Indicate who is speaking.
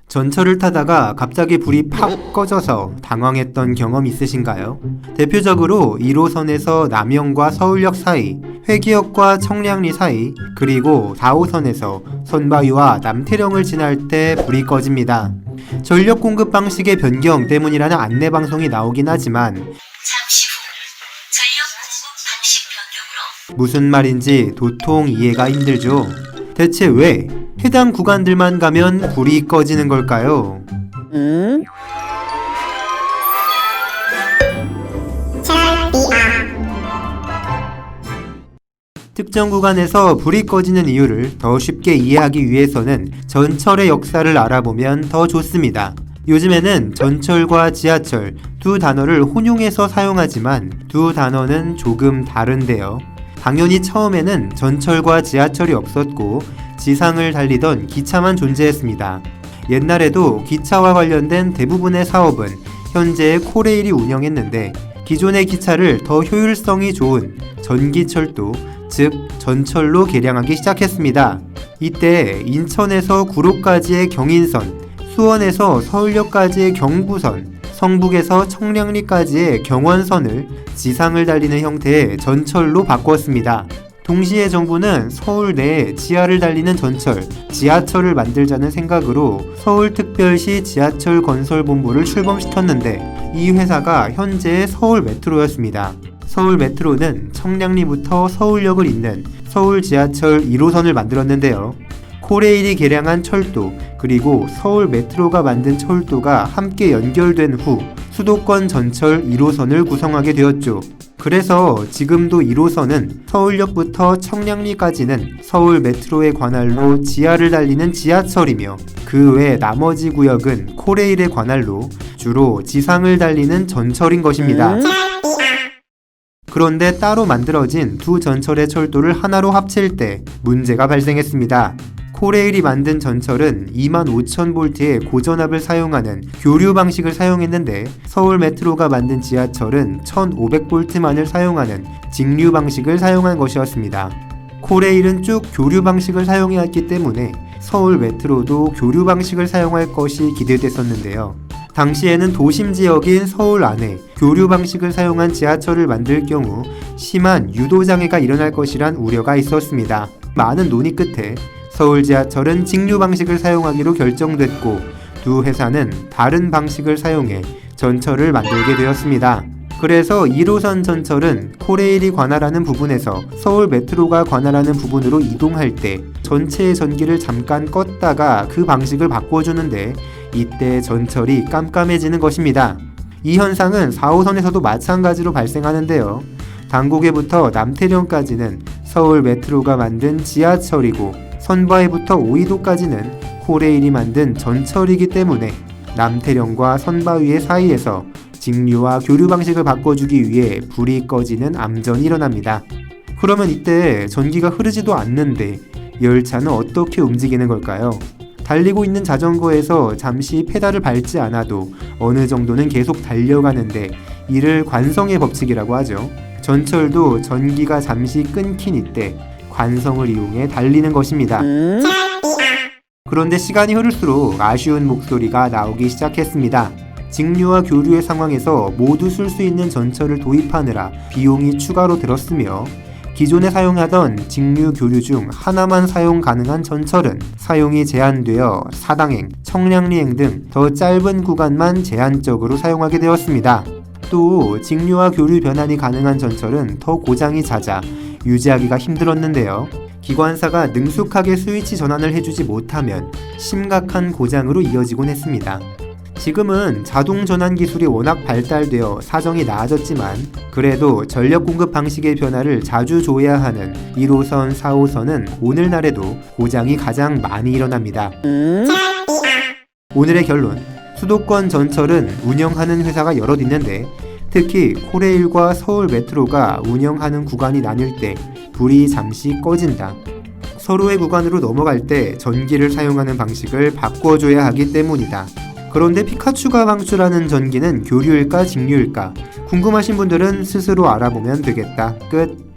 Speaker 1: 전철을 타다가 갑자기 불이 팍 꺼져서 당황했던 경험 있으신가요? 대표적으로 1호선에서 남영과 서울역 사이, 회기역과 청량리 사이, 그리고 4호선에서 선바위와 남태령을 지날 때 불이 꺼집니다. 전력 공급 방식의 변경 때문이라는 안내 방송이 나오긴 하지만
Speaker 2: 잠시 후 전력 공급 방식 변경으로
Speaker 1: 무슨 말인지 도통 이해가 힘들죠. 대체 왜 해당 구간들만 가면 불이 꺼지는 걸까요? 특정 구간에서 불이 꺼지는 이유를 더 쉽게 이해하기 위해서는 전철의 역사를 알아보면 더 좋습니다. 요즘에는 전철과 지하철 두 단어를 혼용해서 사용하지만 두 단어는 조금 다른데요. 당연히 처음에는 전철과 지하철이 없었고 지상을 달리던 기차만 존재했습니다. 옛날에도 기차와 관련된 대부분의 사업은 현재의 코레일이 운영했는데 기존의 기차를 더 효율성이 좋은 전기철도, 즉 전철로 개량하기 시작했습니다. 이때 인천에서 구로까지의 경인선, 수원에서 서울역까지의 경부선, 성북에서 청량리까지의 경원선을 지상을 달리는 형태의 전철로 바꾸었습니다. 동시에 정부는 서울 내에 지하를 달리는 전철, 지하철을 만들자는 생각으로 서울특별시 지하철건설본부를 출범시켰는데 이 회사가 현재의 서울메트로였습니다. 서울메트로는 청량리부터 서울역을 잇는 서울지하철 1호선을 만들었는데요. 코레일이 개량한 철도, 그리고 서울메트로가 만든 철도가 함께 연결된 후 수도권 전철 1호선을 구성하게 되었죠. 그래서 지금도 1호선은 서울역부터 청량리까지는 서울메트로의 관할로 지하를 달리는 지하철이며 그 외 나머지 구역은 코레일의 관할로 주로 지상을 달리는 전철인 것입니다. 그런데 따로 만들어진 두 전철의 철도를 하나로 합칠 때 문제가 발생했습니다. 코레일이 만든 전철은 25,000V의 고전압을 사용하는 교류 방식을 사용했는데 서울메트로가 만든 지하철은 1,500V만을 사용하는 직류 방식을 사용한 것이었습니다. 코레일은 쭉 교류 방식을 사용해야 했기 때문에 서울메트로도 교류 방식을 사용할 것이 기대됐었는데요. 당시에는 도심 지역인 서울 안에 교류 방식을 사용한 지하철을 만들 경우 심한 유도장애가 일어날 것이란 우려가 있었습니다. 많은 논의 끝에 서울 지하철은 직류 방식을 사용하기로 결정됐고 두 회사는 다른 방식을 사용해 전철을 만들게 되었습니다. 그래서 1호선 전철은 코레일이 관할하는 부분에서 서울메트로가 관할하는 부분으로 이동할 때 전체의 전기를 잠깐 껐다가 그 방식을 바꿔주는데 이때 전철이 깜깜해지는 것입니다. 이 현상은 4호선에서도 마찬가지로 발생하는데요. 당고개부터 남태령까지는 서울메트로가 만든 지하철이고 선바위부터 오이도까지는 코레일이 만든 전철이기 때문에 남태령과 선바위의 사이에서 직류와 교류 방식을 바꿔주기 위해 불이 꺼지는 암전이 일어납니다. 그러면 이때 전기가 흐르지도 않는데 열차는 어떻게 움직이는 걸까요? 달리고 있는 자전거에서 잠시 페달을 밟지 않아도 어느 정도는 계속 달려가는데 이를 관성의 법칙이라고 하죠. 전철도 전기가 잠시 끊긴 이때 관성을 이용해 달리는 것입니다. 그런데 시간이 흐를수록 아쉬운 목소리가 나오기 시작했습니다. 직류와 교류의 상황에서 모두 쓸 수 있는 전철을 도입하느라 비용이 추가로 들었으며 기존에 사용하던 직류 교류 중 하나만 사용 가능한 전철은 사용이 제한되어 사당행, 청량리행 등 더 짧은 구간만 제한적으로 사용하게 되었습니다. 또 직류와 교류 변환이 가능한 전철은 더 고장이 잦아 유지하기가 힘들었는데요. 기관사가 능숙하게 스위치 전환을 해주지 못하면 심각한 고장으로 이어지곤 했습니다. 지금은 자동 전환 기술이 워낙 발달되어 사정이 나아졌지만 그래도 전력 공급 방식의 변화를 자주 줘야 하는 1호선, 4호선은 오늘날에도 고장이 가장 많이 일어납니다. 오늘의 결론, 수도권 전철은 운영하는 회사가 여럿 있는데 특히 코레일과 서울메트로가 운영하는 구간이 나뉠 때 불이 잠시 꺼진다. 서로의 구간으로 넘어갈 때 전기를 사용하는 방식을 바꿔줘야 하기 때문이다. 그런데 피카츄가 방출하는 전기는 교류일까 직류일까? 궁금하신 분들은 스스로 알아보면 되겠다. 끝.